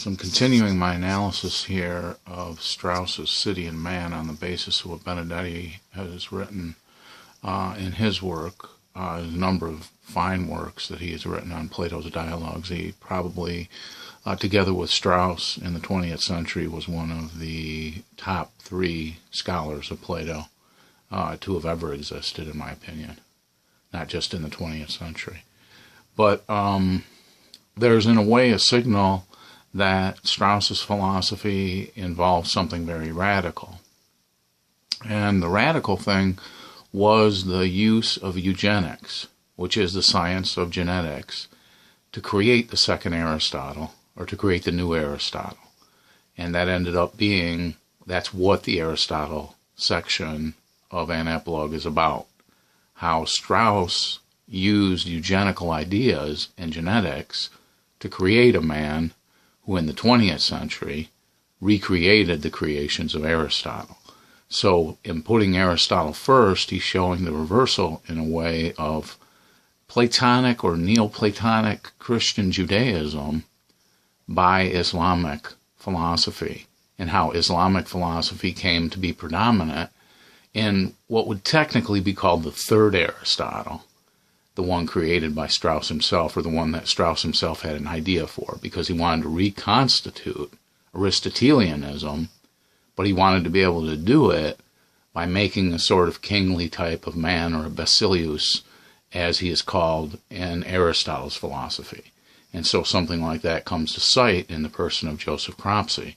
I'm continuing my analysis here of Strauss's City and Man on the basis of what Benedetti has written in his work. A number of fine works that he has written on Plato's dialogues. He probably, together with Strauss in the 20th century, was one of the top 3 scholars of Plato to have ever existed, in my opinion, not just in the 20th century. But there's, in a way, a signal that Strauss's philosophy involves something very radical. And the radical thing was the use of eugenics, which is the science of genetics, to create the second Aristotle, or to create the new Aristotle. And that ended up being, that's what the Aristotle section of An Epilogue is about. How Strauss used eugenical ideas and genetics to create a man who in the 20th century recreated the creations of Aristotle. So in putting Aristotle first, he's showing the reversal in a way of Platonic or Neoplatonic Christian Judaism by Islamic philosophy, and how Islamic philosophy came to be predominant in what would technically be called the third Aristotle, the one created by Strauss himself, or the one that Strauss himself had an idea for, because he wanted to reconstitute Aristotelianism, but he wanted to be able to do it by making a sort of kingly type of man, or a Basilius, as he is called in Aristotle's philosophy. And so something like that comes to sight in the person of Joseph Cropsey,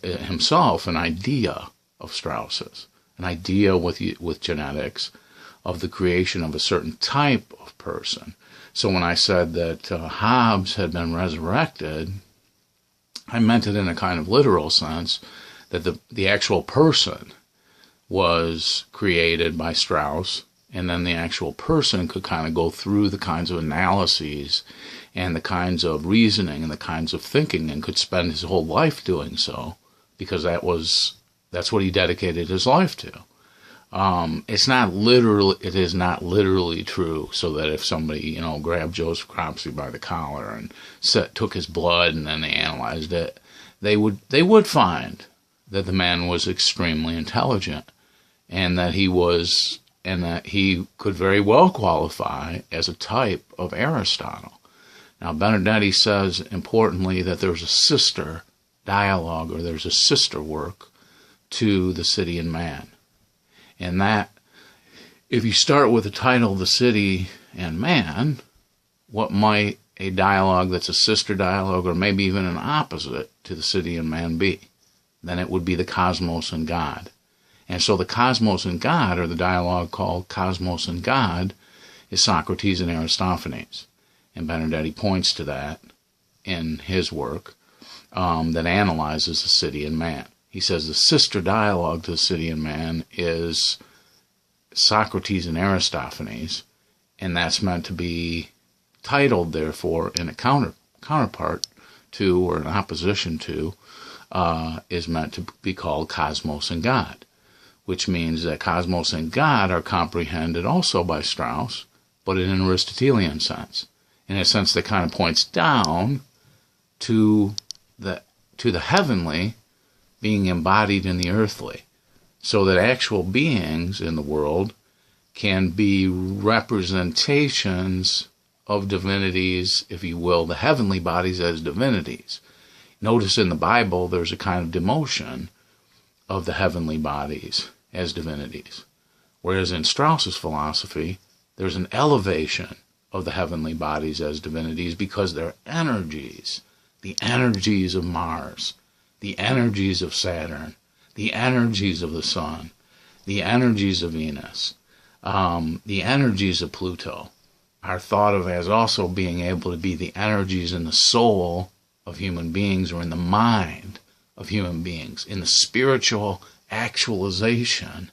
himself an idea of Strauss's, an idea with genetics, of the creation of a certain type of person. So when I said that Hobbes had been resurrected, I meant it in a kind of literal sense, that the actual person was created by Strauss, and then the actual person could kind of go through the kinds of analyses and the kinds of reasoning and the kinds of thinking, and could spend his whole life doing so, because that's what he dedicated his life to. It is not literally true, so that if somebody, grabbed Joseph Cropsey by the collar and took his blood and then they analyzed it, they would find that the man was extremely intelligent, and that he could very well qualify as a type of Aristotle. Now, Benedetti says, importantly, that there's a sister dialogue, or there's a sister work to The City and Man. And that, if you start with the title, The City and Man, what might a dialogue that's a sister dialogue, or maybe even an opposite to The City and Man be? Then it would be the cosmos and God. And so the cosmos and God, or the dialogue called Cosmos and God, is Socrates and Aristophanes. And Benedetti points to that in his work that analyzes The City and Man. He says the sister dialogue to The City and Man is Socrates and Aristophanes, and that's meant to be titled, therefore, in a counterpart to, or an opposition to, is meant to be called Cosmos and God, which means that Cosmos and God are comprehended also by Strauss, but in an Aristotelian sense, in a sense that kind of points down to the heavenly being embodied in the earthly, so that actual beings in the world can be representations of divinities, if you will, the heavenly bodies as divinities. Notice in the Bible there's a kind of demotion of the heavenly bodies as divinities, whereas in Strauss's philosophy there's an elevation of the heavenly bodies as divinities, because they're energies, the energies of Mars, the energies of Saturn, the energies of the Sun, the energies of Venus, the energies of Pluto, are thought of as also being able to be the energies in the soul of human beings, or in the mind of human beings, in the spiritual actualization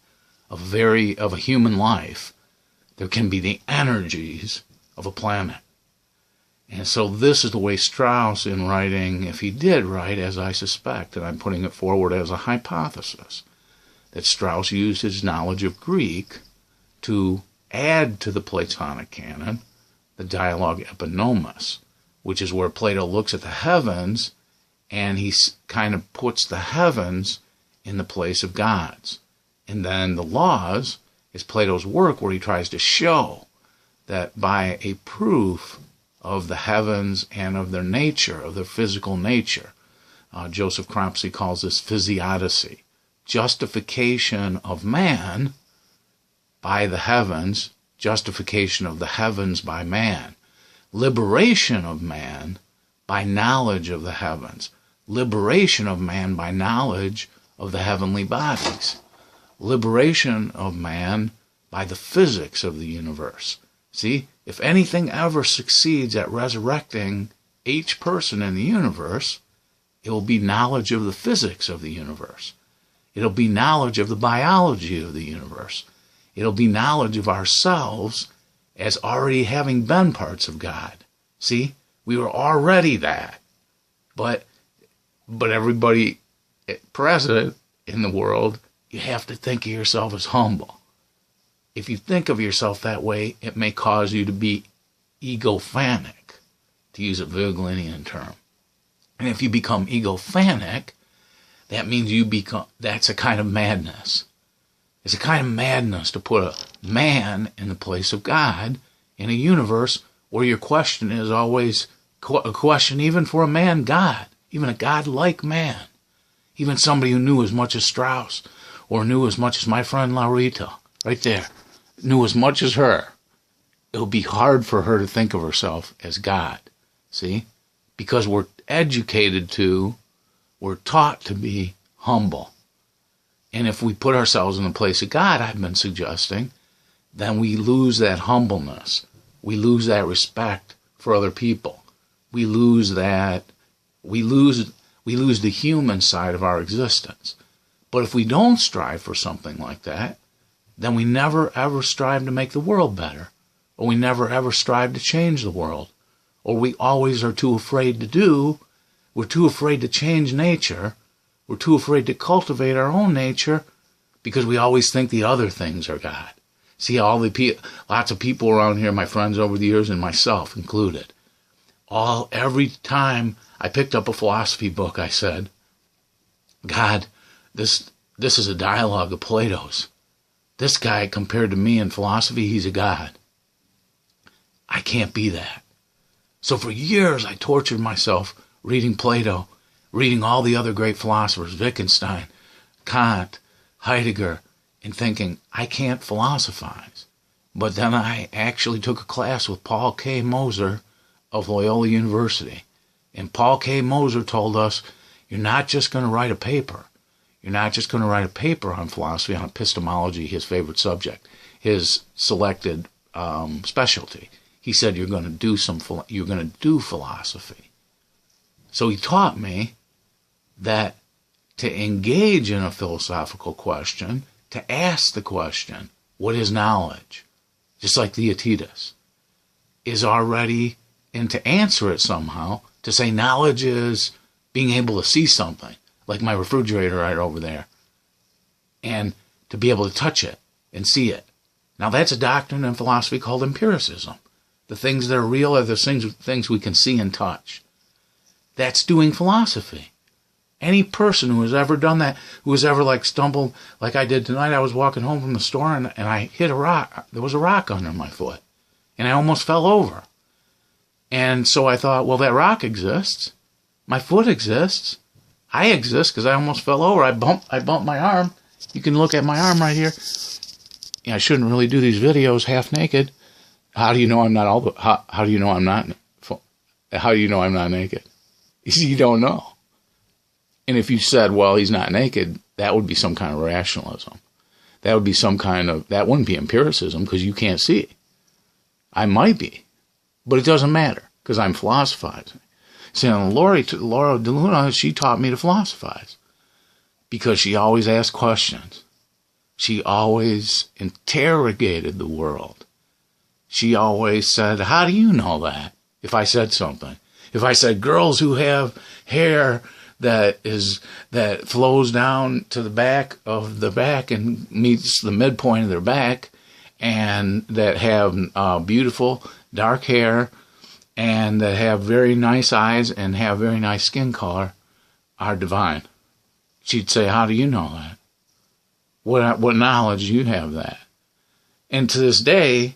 of a human life. There can be the energies of a planet. And so this is the way Strauss, in writing, if he did write, as I suspect, and I'm putting it forward as a hypothesis, that Strauss used his knowledge of Greek to add to the Platonic canon the dialogue epinomus, which is where Plato looks at the heavens, and he kind of puts the heavens in the place of gods. And then the laws is Plato's work where he tries to show that by a proof of the heavens and of their nature, of their physical nature, Joseph Cropsey calls this physiodicy, justification of man by the heavens, justification of the heavens by man, liberation of man by knowledge of the heavens, liberation of man by knowledge of the heavenly bodies, liberation of man by the physics of the universe. See, if anything ever succeeds at resurrecting each person in the universe, it will be knowledge of the physics of the universe. It'll be knowledge of the biology of the universe. It'll be knowledge of ourselves as already having been parts of God. See, we were already that. But everybody present in the world, you have to think of yourself as humble. If you think of yourself that way, it may cause you to be egophanic, to use a Wiglenian term. And if you become egophanic, that means that's a kind of madness. It's a kind of madness to put a man in the place of God in a universe where your question is always a question even for a man God, even a God-like man, even somebody who knew as much as Strauss or knew as much as my friend Laurita, right there, knew as much as her. It'll be hard for her to think of herself as God, see? Because we're taught to be humble. And if we put ourselves in the place of God, I've been suggesting, then we lose that humbleness. We lose that respect for other people. We lose the human side of our existence. But if we don't strive for something like that, then we never ever strive to make the world better. Or we never ever strive to change the world. Or we always are too afraid to do. We're too afraid to change nature. We're too afraid to cultivate our own nature because we always think the other things are God. See, lots of people around here, my friends over the years and myself included, every time I picked up a philosophy book, I said, God, this is a dialogue of Plato's. This guy, compared to me in philosophy, he's a god. I can't be that. So for years, I tortured myself reading Plato, reading all the other great philosophers, Wittgenstein, Kant, Heidegger, and thinking, I can't philosophize. But then I actually took a class with Paul K. Moser of Loyola University. And Paul K. Moser told us, you're not just going to write a paper. You're not just going to write a paper on philosophy, on epistemology, his favorite subject, his selected specialty. He said, you're going to do philosophy. So he taught me that to engage in a philosophical question, to ask the question, what is knowledge? Just like Theaetetus, is already, and to answer it somehow, to say knowledge is being able to see something, like my refrigerator right over there, and to be able to touch it and see it. Now that's a doctrine in philosophy called empiricism. The things that are real are the things we can see and touch. That's doing philosophy. Any person who has ever done that, who has ever stumbled, like I did tonight, I was walking home from the store and I hit a rock. There was a rock under my foot. And I almost fell over. And so I thought, well, that rock exists. My foot exists. I exist because I almost fell over. I bumped my arm. You can look at my arm right here. I shouldn't really do these videos half naked. How do you know I'm not how do you know I'm not naked? You don't know. And if you said, well, he's not naked, that would be some kind of rationalism. That wouldn't be empiricism because you can't see. I might be, but it doesn't matter because I'm philosophizing. See, Laura de Luna, she taught me to philosophize because she always asked questions. She always interrogated the world. She always said, how do you know that? If I said something. If I said girls who have hair that flows down to the back of the back and meets the midpoint of their back, and that have beautiful dark hair and that have very nice eyes and have very nice skin color are divine. She'd say, how do you know that? What knowledge do you have that? And to this day,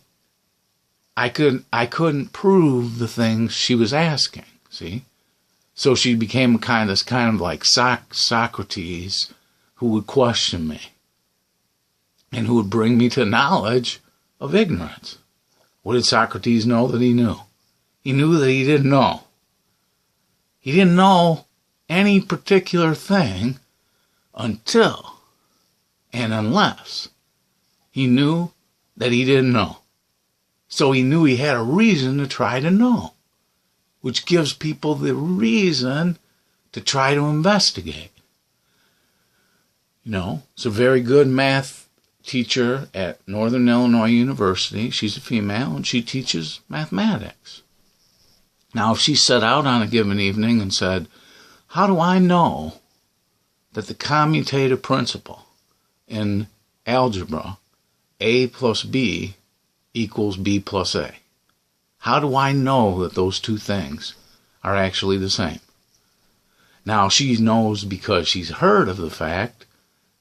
I couldn't prove the things she was asking, see? So she became kind of like Socrates, who would question me and who would bring me to knowledge of ignorance. What did Socrates know that he knew? He knew that he didn't know. He didn't know any particular thing until and unless he knew that he didn't know. So he knew he had a reason to try to know, which gives people the reason to try to investigate. You know, it's a very good math teacher at Northern Illinois University. She's a female, and she teaches mathematics. Now, if she set out on a given evening and said, how do I know that the commutative principle in algebra, A plus B equals B plus A? How do I know that those two things are actually the same? Now, she knows because she's heard of the fact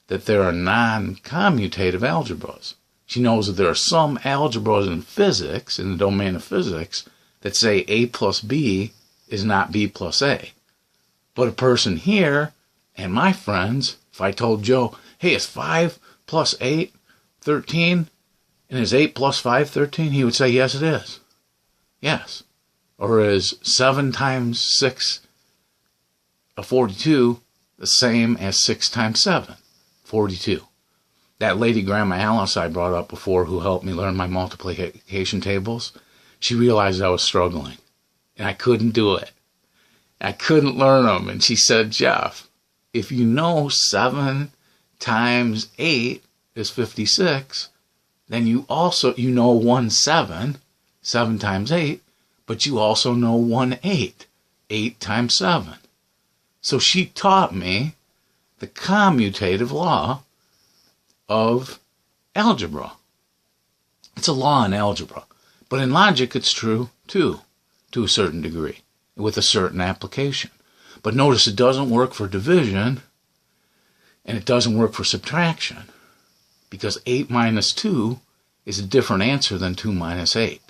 that there are non-commutative algebras. She knows that there are some algebras in physics, in the domain of physics, that say A plus B is not B plus A. But a person here, and my friends, if I told Joe, hey, is 5 plus 8 13? And is 8 plus 5 13? He would say, yes, it is. Yes. Or is 7 times 6 42 the same as 6 times 7? 42. That lady, Grandma Alice, I brought up before, who helped me learn my multiplication tables, she realized I was struggling, and I couldn't do it. I couldn't learn them, and she said, Jeff, if you know 7 times 8 is 56, then you know 1 7, 7 times 8, but you also know 1 8, 8 times 7. So she taught me the commutative law of algebra. It's a law in algebra. But in logic, it's true, too, to a certain degree, with a certain application. But notice it doesn't work for division, and it doesn't work for subtraction, because 8 minus 2 is a different answer than 2 minus 8.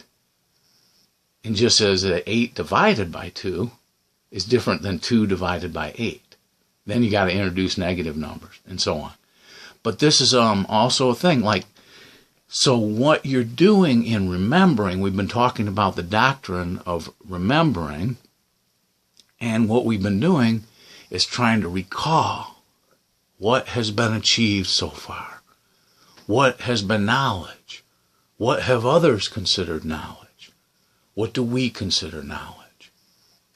And just as 8 divided by 2 is different than 2 divided by 8. Then you got to introduce negative numbers, and so on. But this is also a thing, like, so what you're doing in remembering, we've been talking about the doctrine of remembering, and what we've been doing is trying to recall what has been achieved so far. What has been knowledge? What have others considered knowledge? What do we consider knowledge?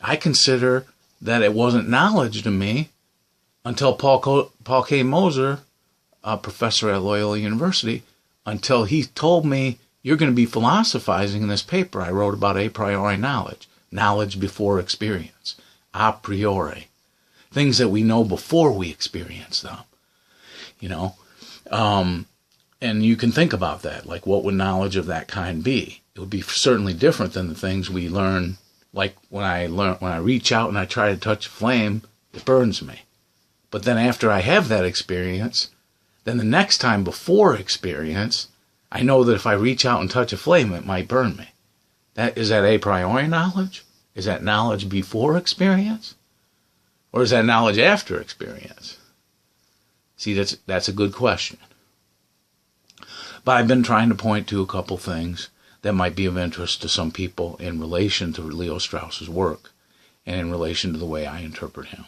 I consider that it wasn't knowledge to me until Paul K. Moser, a professor at Loyola University, until he told me, you're going to be philosophizing in this paper I wrote about a priori knowledge, knowledge before experience, a priori, things that we know before we experience them, you know. And you can think about that, like what would knowledge of that kind be? It would be certainly different than the things we learn, like when I reach out and I try to touch a flame, it burns me. But then after I have that experience, then the next time before experience, I know that if I reach out and touch a flame, it might burn me. Is that a priori knowledge? Is that knowledge before experience? Or is that knowledge after experience? See, that's a good question. But I've been trying to point to a couple things that might be of interest to some people in relation to Leo Strauss's work and in relation to the way I interpret him.